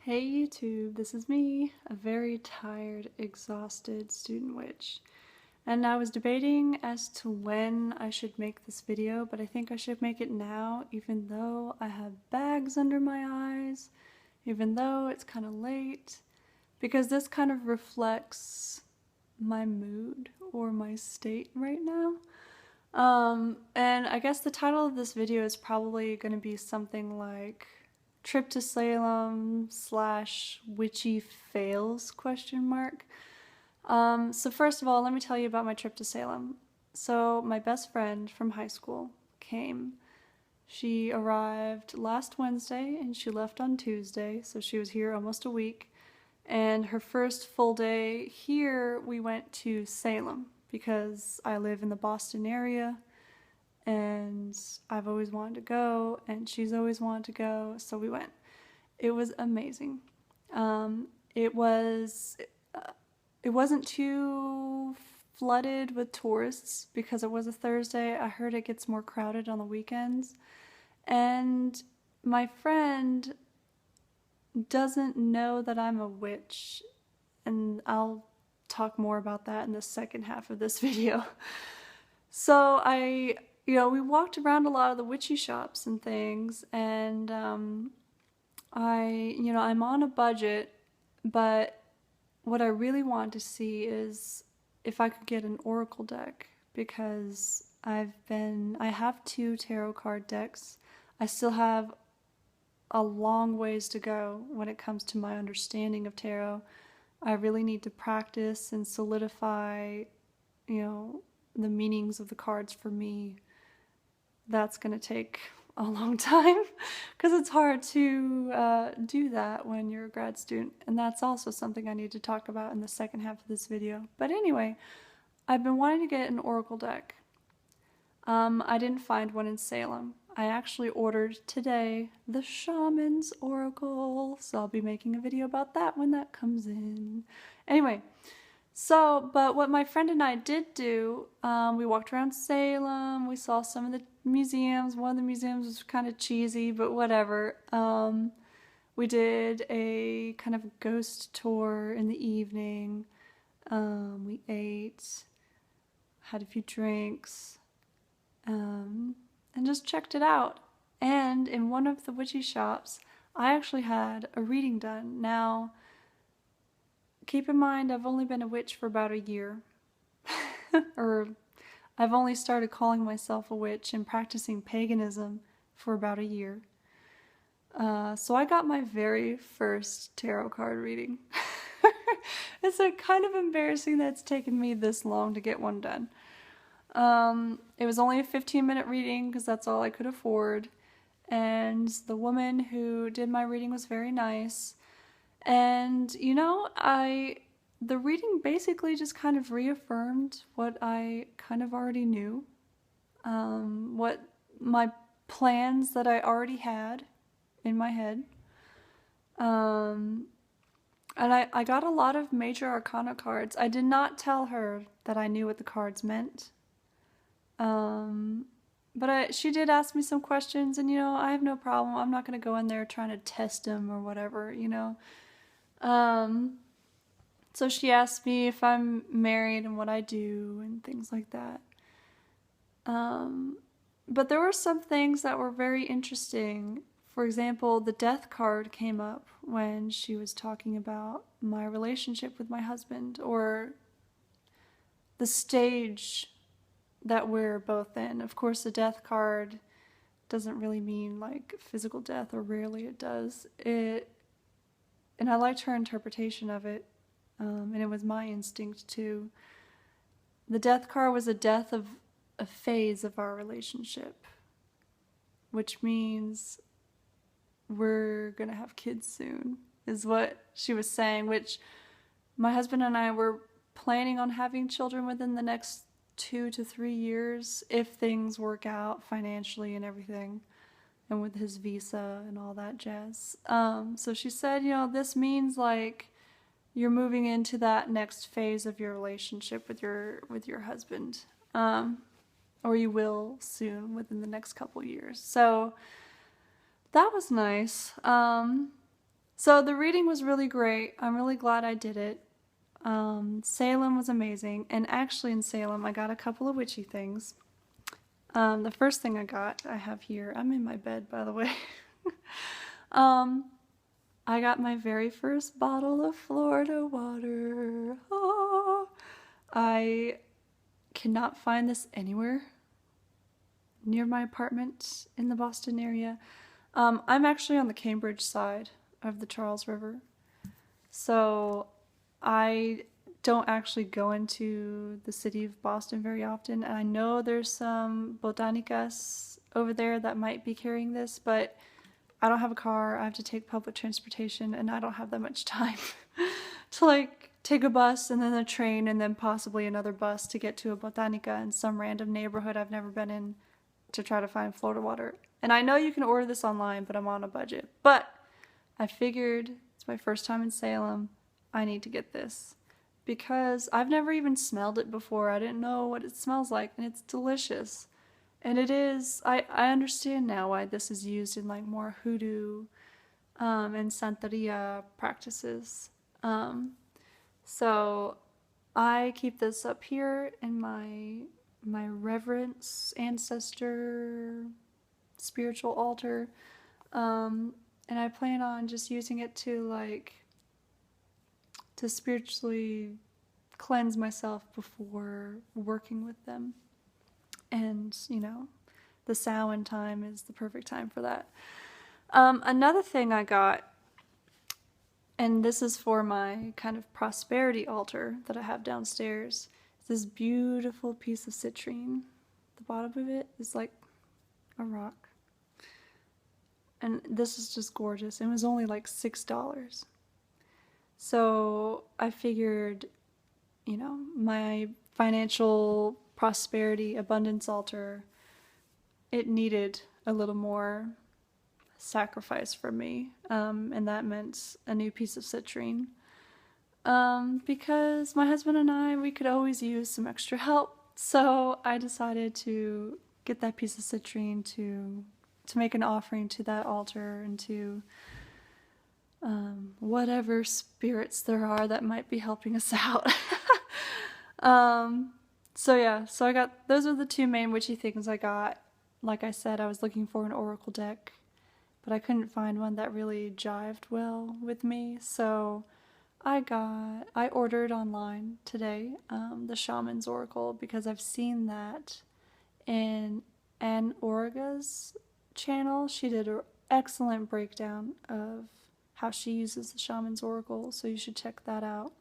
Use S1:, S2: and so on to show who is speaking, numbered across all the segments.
S1: Hey YouTube, this is me, a very tired, exhausted student witch. And I was debating as to when I should make this video, but I think I should make it now, even though I have bags under my eyes, even though it's kind of late, because this kind of reflects my mood or my state right now. And I guess the title of this video is probably going to be something like trip to Salem / witchy fails ? So first of all, let me tell you about my trip to Salem. So my best friend from high school came. She arrived last Wednesday and she left on Tuesday, so she was here almost a week. And her first full day here, we went to Salem because I live in the Boston area and I've always wanted to go, and she's always wanted to go, so we went. It was amazing. It wasn't too flooded with tourists because it was a Thursday. I heard it gets more crowded on the weekends. And my friend doesn't know that I'm a witch, and I'll talk more about that in the second half of this video. So we walked around a lot of the witchy shops and things, and I'm on a budget, but what I really want to see is if I could get an oracle deck, because I have 2 tarot card decks. I still have a long ways to go when it comes to my understanding of tarot. I really need to practice and solidify, the meanings of the cards for me. That's going to take a long time because it's hard to do that when you're a grad student, and that's also something I need to talk about in the second half of this video. But anyway, I've been wanting to get an oracle deck. I didn't find one in Salem. I actually ordered today the Shaman's Oracle, so I'll be making a video about that when that comes in. Anyway, but what my friend and I did do, we walked around Salem, we saw some of the museums. One of the museums was kind of cheesy, but whatever. We did a kind of ghost tour in the evening. We ate, had a few drinks, and just checked it out. And in one of the witchy shops, I actually had a reading done. Now, keep in mind, I've only been a witch for about a year. Or I've only started calling myself a witch and practicing paganism for about a year. So I got my very first tarot card reading. It's kind of embarrassing that it's taken me this long to get one done. It was only a 15-minute reading because that's all I could afford. And the woman who did my reading was very nice. And, the reading basically just kind of reaffirmed what I kind of already knew. What my plans that I already had in my head. And I got a lot of major arcana cards. I did not tell her that I knew what the cards meant. But she did ask me some questions, and I have no problem. I'm not going to go in there trying to test them or whatever, So she asked me if I'm married and what I do and things like that. But there were some things that were very interesting. For example, the death card came up when she was talking about my relationship with my husband, or the stage that we're both in. Of course, the death card doesn't really mean like physical death, or rarely it does. And I liked her interpretation of it, and it was my instinct too. The death card was a death of a phase of our relationship, which means we're gonna have kids soon, is what she was saying, which my husband and I were planning on having children within the next 2 to 3 years if things work out financially and everything, and with his visa and all that jazz. So she said, this means like you're moving into that next phase of your relationship with your husband, or you will soon within the next couple years. So that was nice. So the reading was really great. I'm really glad I did it. Salem was amazing. And actually in Salem, I got a couple of witchy things. The first thing I have here, I'm in my bed, by the way. I got my very first bottle of Florida water. Oh, I cannot find this anywhere near my apartment in the Boston area. I'm actually on the Cambridge side of the Charles River. So I don't actually go into the city of Boston very often. And I know there's some botanicas over there that might be carrying this, but I don't have a car. I have to take public transportation, and I don't have that much time to like take a bus and then a train and then possibly another bus to get to a botanica in some random neighborhood I've never been in to try to find Florida water. And I know you can order this online, but I'm on a budget. But I figured it's my first time in Salem. I need to get this because I've never even smelled it before. I didn't know what it smells like, and it's delicious. And it is, I understand now why this is used in like more hoodoo and Santeria practices. So I keep this up here in my reverence ancestor spiritual altar. And I plan on just using it to spiritually cleanse myself before working with them. And, you know, the Samhain time is the perfect time for that. Another thing I got, and this is for my kind of prosperity altar that I have downstairs, is this beautiful piece of citrine. The bottom of it is like a rock. And this is just gorgeous. It was only like $6. So I figured, you know, my financial prosperity abundance altar, it needed a little more sacrifice from me, and that meant a new piece of citrine, because my husband and I, we could always use some extra help. So I decided to get that piece of citrine to make an offering to that altar and to whatever spirits there are that might be helping us out. So yeah, so I got, those are the two main witchy things I got. Like I said, I was looking for an oracle deck, but I couldn't find one that really jived well with me. So I ordered online today, the Shaman's Oracle, because I've seen that in Anne Orga's channel. She did an excellent breakdown of how she uses the Shaman's Oracle, so you should check that out.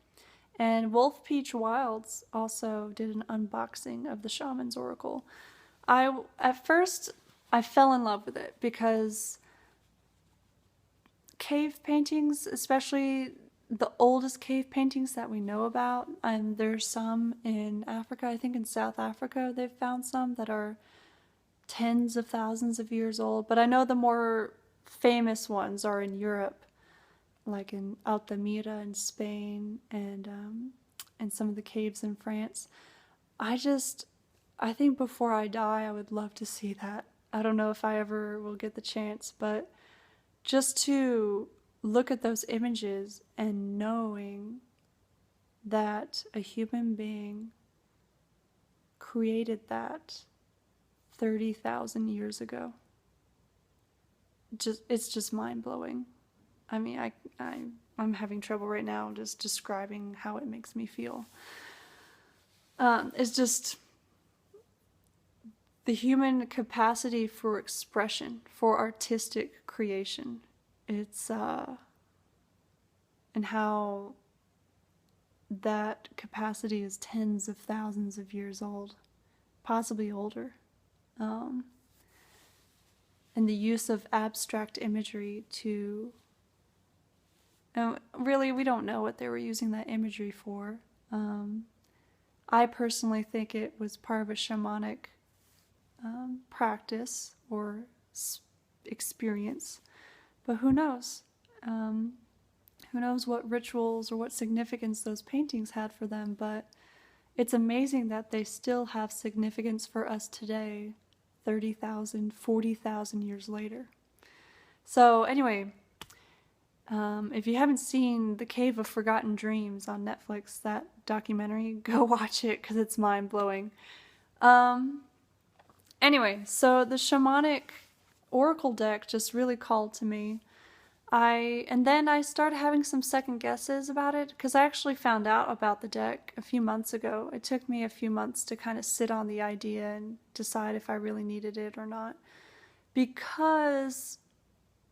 S1: And Wolf Peach Wilds also did an unboxing of the Shaman's Oracle. At first, I fell in love with it because cave paintings, especially the oldest cave paintings that we know about, and there's some in Africa, I think in South Africa they've found some that are tens of thousands of years old, but I know the more famous ones are in Europe, like in Altamira in Spain and some of the caves in France. I think before I die, I would love to see that. I don't know if I ever will get the chance, but just to look at those images and knowing that a human being created that 30,000 years ago, it's just mind-blowing. I mean, I'm having trouble right now just describing how it makes me feel. It's just the human capacity for expression, for artistic creation. It's, and how that capacity is tens of thousands of years old, possibly older. And the use of abstract imagery to, really, we don't know what they were using that imagery for. I personally think it was part of a shamanic practice or experience, but who knows? Who knows what rituals or what significance those paintings had for them, but it's amazing that they still have significance for us today, 30,000, 40,000 years later. So anyway, If you haven't seen The Cave of Forgotten Dreams on Netflix, that documentary, go watch it because it's mind-blowing. Anyway, so the shamanic oracle deck just really called to me. And then I started having some second guesses about it because I actually found out about the deck a few months ago. It took me a few months to kind of sit on the idea and decide if I really needed it or not. Because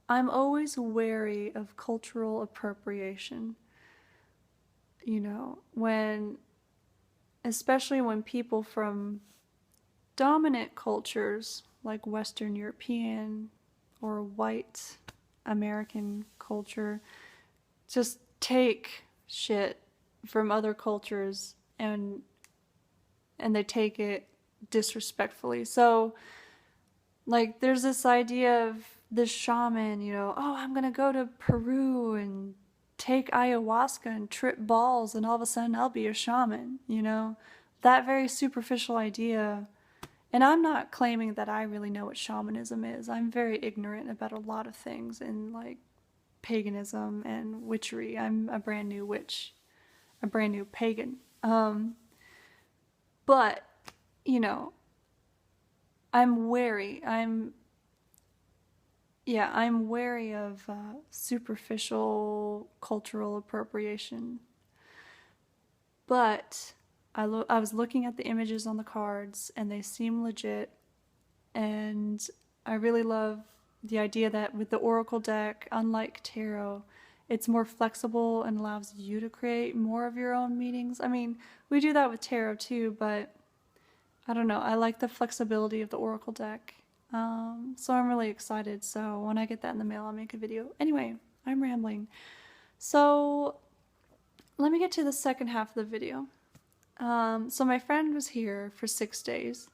S1: I'm always wary of cultural appropriation. You know, especially when people from dominant cultures like Western European or white American culture just take shit from other cultures and they take it disrespectfully. So like there's this idea of this shaman, you know, oh, I'm gonna go to Peru and take ayahuasca and trip balls and all of a sudden I'll be a shaman, you know, that very superficial idea. And I'm not claiming that I really know what shamanism is. I'm very ignorant about a lot of things in like paganism and witchery. I'm a brand new witch, a brand new pagan. But, you know, I'm wary. I'm wary of superficial cultural appropriation. But I was looking at the images on the cards and they seem legit, and I really love the idea that with the oracle deck, unlike tarot, it's more flexible and allows you to create more of your own meanings. I mean, we do that with tarot too, but I don't know, I like the flexibility of the oracle deck. So I'm really excited. So when I get that in the mail, I'll make a video. Anyway, I'm rambling. So let me get to the second half of the video. So my friend was here for 6 days.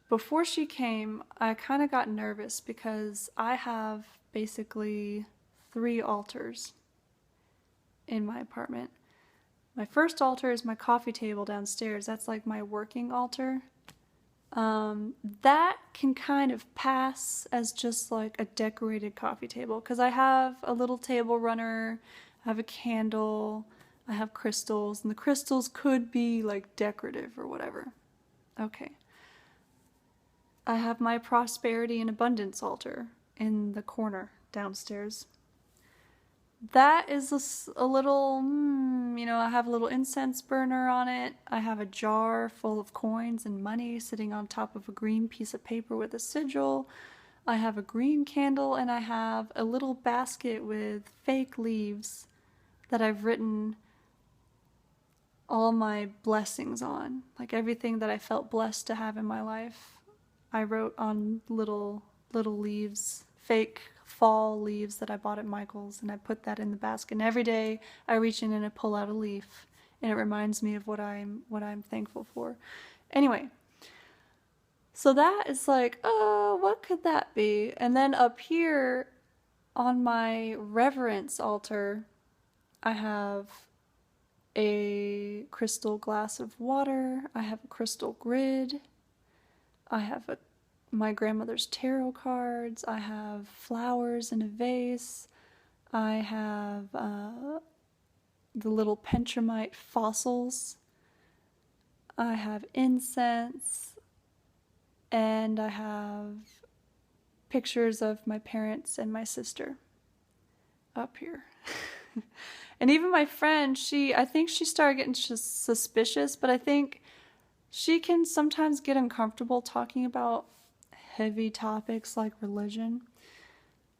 S1: Before she came, I kind of got nervous because I have basically 3 altars in my apartment. My first altar is my coffee table downstairs. That's like my working altar. That can kind of pass as just like a decorated coffee table because I have a little table runner, I have a candle, I have crystals, and the crystals could be like decorative or whatever. Okay. I have my prosperity and abundance altar in the corner downstairs. That is a little, you know, I have a little incense burner on it. I have a jar full of coins and money sitting on top of a green piece of paper with a sigil. I have a green candle, and I have a little basket with fake leaves that I've written all my blessings on. Like everything that I felt blessed to have in my life, I wrote on little leaves, fake fall leaves that I bought at Michael's, and I put that in the basket. And every day I reach in and I pull out a leaf, and it reminds me of what I'm thankful for. Anyway, so that is like, what could that be? And then up here on my reverence altar, I have a crystal glass of water, I have a crystal grid, I have my grandmother's tarot cards, I have flowers in a vase, I have the little pentramite fossils, I have incense, and I have pictures of my parents and my sister up here. And even my friend, I think she started getting suspicious, but I think she can sometimes get uncomfortable talking about heavy topics like religion.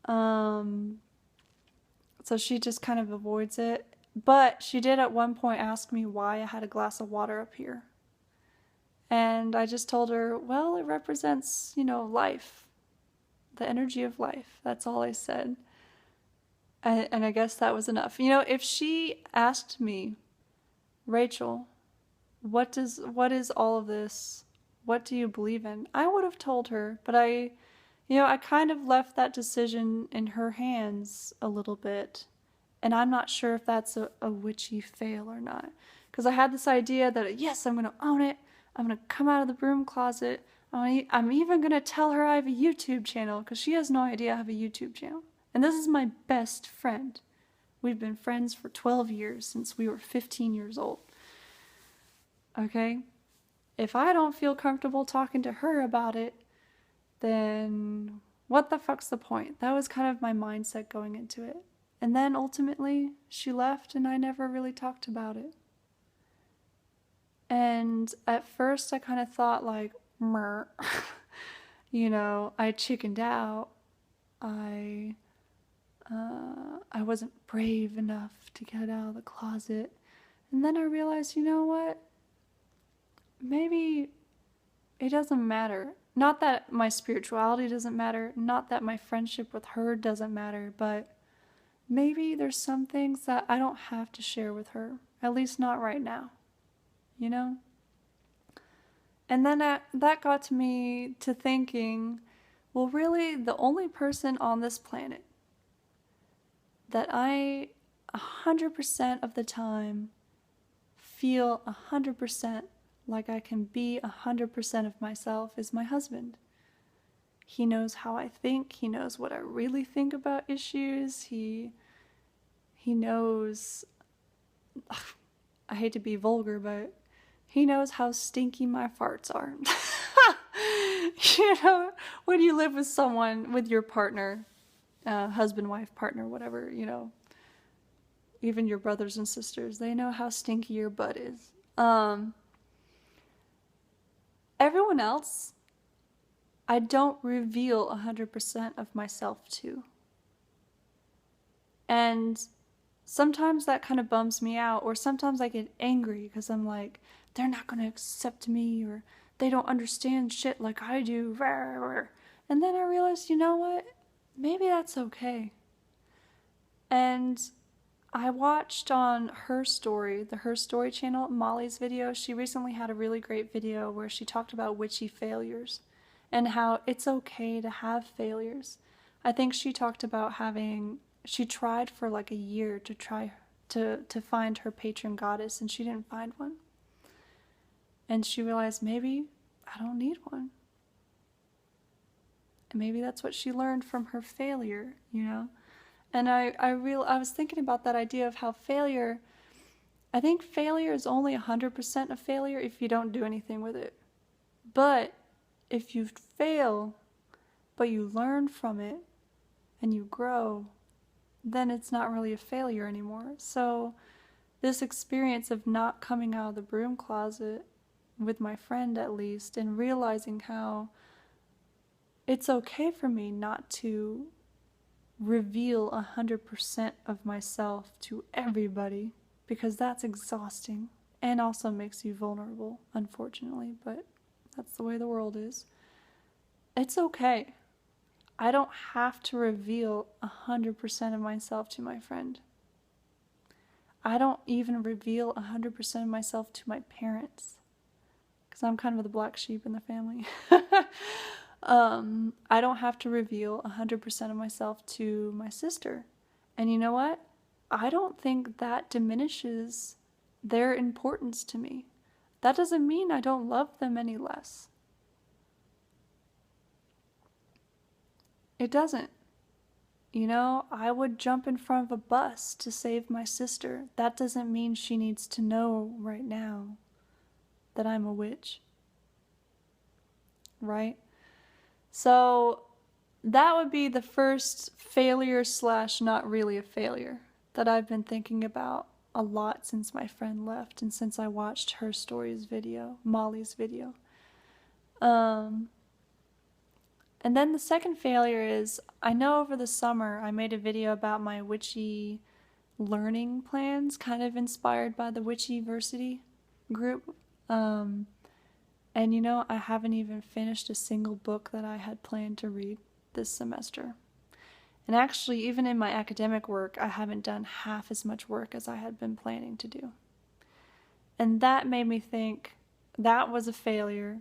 S1: So she just kind of avoids it. But she did at one point ask me why I had a glass of water up here. And I just told her, well, it represents, you know, life. The energy of life. That's all I said. And I guess that was enough. You know, if she asked me, Rachel, what is all of this? What do you believe in? I would have told her, but I kind of left that decision in her hands a little bit. And I'm not sure if that's a witchy fail or not. Because I had this idea that, yes, I'm going to own it. I'm going to come out of the broom closet. I'm even going to tell her I have a YouTube channel, because she has no idea I have a YouTube channel. And this is my best friend. We've been friends for 12 years since we were 15 years old. Okay? If I don't feel comfortable talking to her about it, then what the fuck's the point? That was kind of my mindset going into it. And then ultimately, she left and I never really talked about it. And at first I kind of thought like, mer, you know, I chickened out. I wasn't brave enough to get out of the closet. And then I realized, you know what? Maybe it doesn't matter. Not that my spirituality doesn't matter, not that my friendship with her doesn't matter, but maybe there's some things that I don't have to share with her, at least not right now, you know? And then that got to me to thinking, well, really, the only person on this planet that I 100% of the time feel 100% like I can be 100% of myself is my husband. He knows how I think. He knows what I really think about issues. He knows, I hate to be vulgar, but he knows how stinky my farts are. You know, when you live with someone, with your partner, husband, wife, partner, whatever, you know, even your brothers and sisters, they know how stinky your butt is. Everyone else, I don't reveal 100% of myself to. And sometimes that kind of bums me out, or sometimes I get angry because I'm like, they're not going to accept me, or they don't understand shit like I do. And then I realized, you know what? Maybe that's okay. And I watched on Her Story, the Her Story channel, Molly's video. She recently had a really great video where she talked about witchy failures and how it's okay to have failures. I think she talked about she tried for like a year to find her patron goddess, and she didn't find one. And she realized, maybe I don't need one. And maybe that's what she learned from her failure, you know? And I was thinking about that idea of how I think failure is only 100% a failure if you don't do anything with it. But if you fail, but you learn from it and you grow, then it's not really a failure anymore. So this experience of not coming out of the broom closet, with my friend at least, and realizing how it's okay for me not to reveal 100% of myself to everybody, because that's exhausting and also makes you vulnerable, unfortunately, but that's the way the world is. It's okay. I don't have to reveal 100% of myself to my friend. I don't even reveal 100% of myself to my parents, because I'm kind of the black sheep in the family. I don't have to reveal 100% of myself to my sister. And you know what? I don't think that diminishes their importance to me. That doesn't mean I don't love them any less. It doesn't. You know, I would jump in front of a bus to save my sister. That doesn't mean she needs to know right now that I'm a witch. Right? So that would be the first failure / not really a failure that I've been thinking about a lot since my friend left and since I watched Her Story's video, Molly's video. And then the second failure is, I know over the summer I made a video about my witchy learning plans, kind of inspired by the Witchyversity group. And you know, I haven't even finished a single book that I had planned to read this semester. And actually, even in my academic work, I haven't done half as much work as I had been planning to do. And that made me think that was a failure,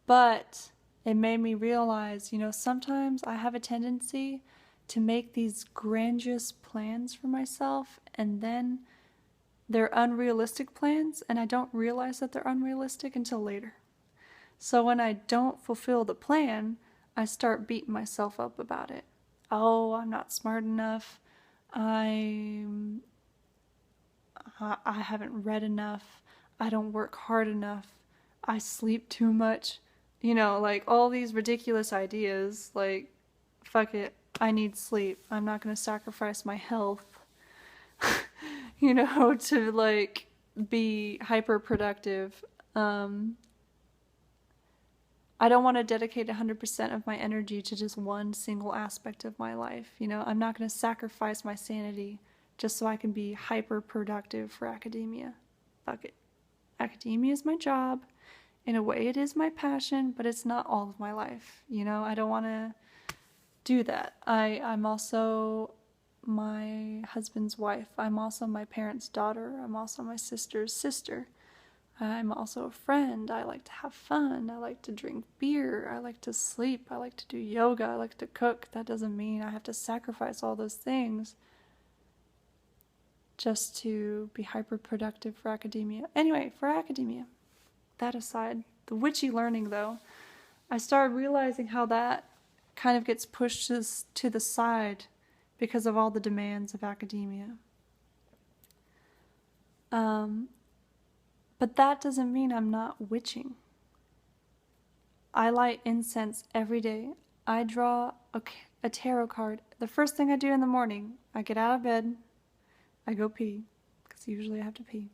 S1: but it made me realize, you know, sometimes I have a tendency to make these grandiose plans for myself, and then they're unrealistic plans, and I don't realize that they're unrealistic until later. So when I don't fulfill the plan, I start beating myself up about it. Oh, I'm not smart enough. I'm I haven't read enough, I don't work hard enough, I sleep too much, like all these ridiculous ideas. Like, fuck it, I need sleep. I'm not gonna sacrifice my health, to like be hyper productive. I don't want to dedicate 100% of my energy to just one single aspect of my life. I'm not going to sacrifice my sanity just so I can be hyper productive for academia. Fuck it. Academia is my job. In a way, it is my passion, but it's not all of my life. I don't want to do that. I'm also my husband's wife. I'm also my parents' daughter. I'm also my sister's sister. I'm also a friend. I like to have fun. I like to drink beer. I like to sleep. I like to do yoga. I like to cook. That doesn't mean I have to sacrifice all those things just to be hyper productive for academia. Anyway, for academia, that aside, the witchy learning though, I started realizing how that kind of gets pushed to the side because of all the demands of academia. But that doesn't mean I'm not witching. I light incense every day. I draw a tarot card. The first thing I do in the morning, I get out of bed, I go pee, because usually I have to pee.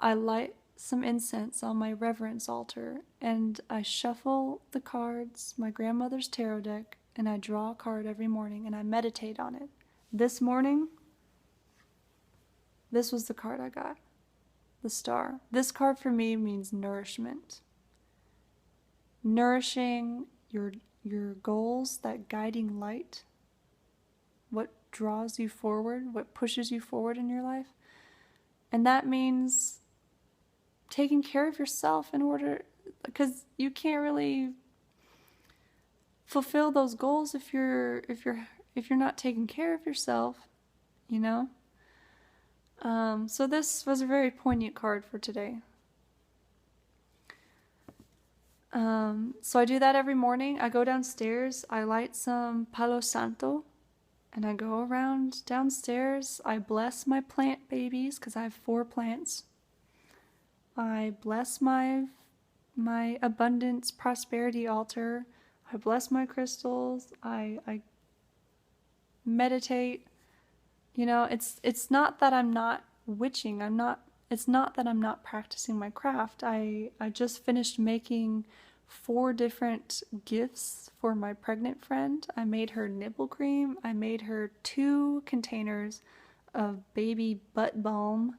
S1: I light some incense on my reverence altar, and I shuffle the cards, my grandmother's tarot deck, and I draw a card every morning, and I meditate on it. This morning, this was the card I got. The star. This card for me means nourishment. Nourishing your goals, that guiding light, what draws you forward, what pushes you forward in your life. And that means taking care of yourself because you can't really fulfill those goals if you're not taking care of yourself, So this was a very poignant card for today. So I do that every morning. I go downstairs, I light some Palo Santo, and I go around downstairs. I bless my plant babies, because I have 4 plants. I bless my abundance prosperity altar. I bless my crystals. I meditate. It's not that I'm not witching. It's not that I'm not practicing my craft. I just finished making 4 different gifts for my pregnant friend. I made her nipple cream. I made her 2 containers of baby butt balm.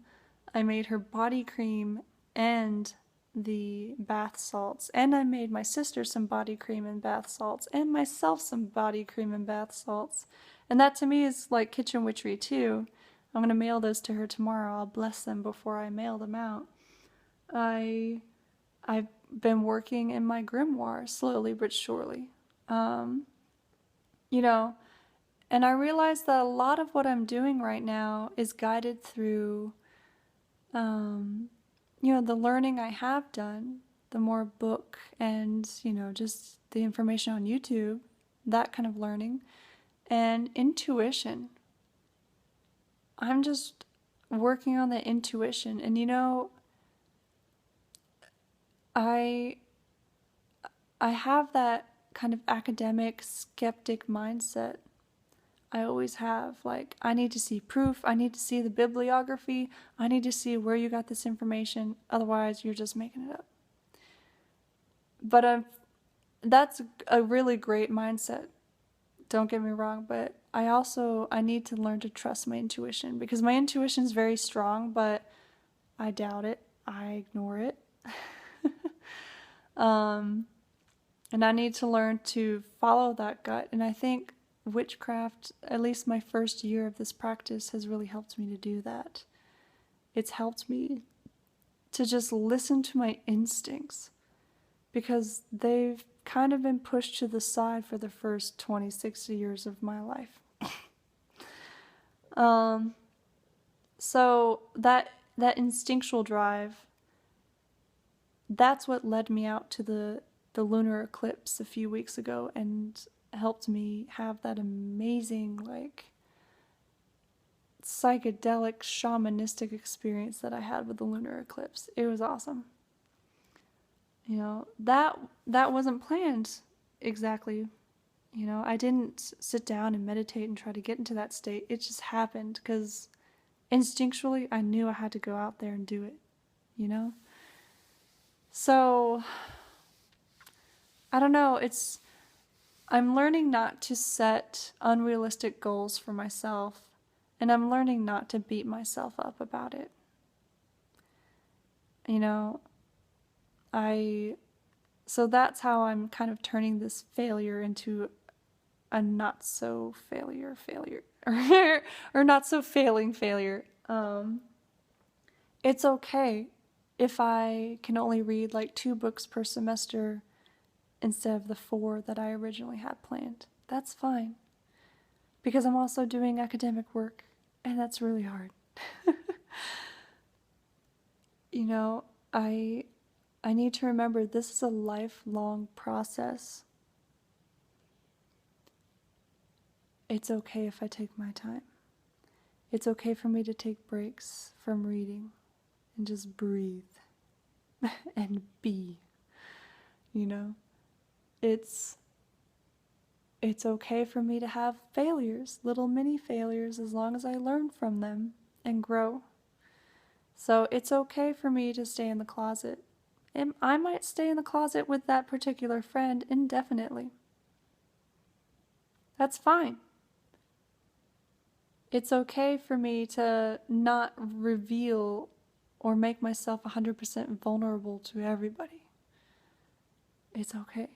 S1: I made her body cream and the bath salts. And I made my sister some body cream and bath salts, and myself some body cream and bath salts. And that to me is like kitchen witchery too. I'm going to mail those to her tomorrow. I'll bless them before I mail them out. I've been working in my grimoire slowly but surely. And I realize that a lot of what I'm doing right now is guided through, the learning I have done, the more book and, just the information on YouTube, that kind of learning, and intuition. I'm just working on the intuition, and I have that kind of academic skeptic mindset. I always have. Like, I need to see proof. I need to see the bibliography. I need to see where you got this information. Otherwise, you're just making it up. But that's a really great mindset. Don't get me wrong, but I need to learn to trust my intuition, because my intuition is very strong, but I doubt it. I ignore it. And I need to learn to follow that gut. And I think witchcraft, at least my first year of this practice, has really helped me to do that. It's helped me to just listen to my instincts, because they've kind of been pushed to the side for the first 26 years of my life. So that instinctual drive, that's what led me out to the lunar eclipse a few weeks ago and helped me have that amazing, psychedelic shamanistic experience that I had with the lunar eclipse. It was awesome. You know, that wasn't planned exactly. You know, I didn't sit down and meditate and try to get into that state. It just happened because instinctually I knew I had to go out there and do it, you know? So, I don't know, I'm learning not to set unrealistic goals for myself, and I'm learning not to beat myself up about it. You know, so that's how I'm kind of turning this failure into a not so failure or not so failing failure. It's okay if I can only read like 2 books per semester instead of the 4 that I originally had planned. That's fine. Because I'm also doing academic work, and that's really hard. You know, I need to remember this is a lifelong process. It's okay if I take my time. It's okay for me to take breaks from reading and just breathe and be, you know? It's okay for me to have failures, little mini failures, as long as I learn from them and grow. So it's okay for me to stay in the closet. And I might stay in the closet with that particular friend indefinitely. That's fine. It's okay for me to not reveal or make myself 100% vulnerable to everybody. It's okay.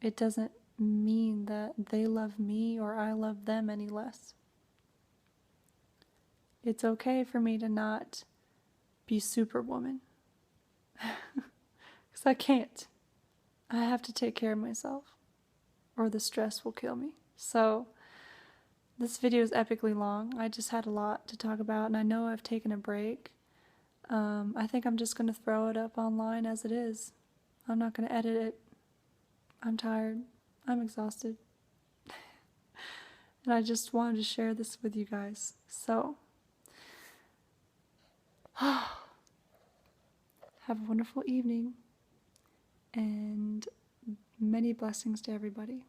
S1: It doesn't mean that they love me or I love them any less. It's okay for me to not be Superwoman. Because I can't. I have to take care of myself, or the stress will kill me. So, this video is epically long. I just had a lot to talk about, and I know I've taken a break. I think I'm just going to throw it up online as it is. I'm not going to edit it. I'm tired. I'm exhausted. And I just wanted to share this with you guys. So, have a wonderful evening, and many blessings to everybody.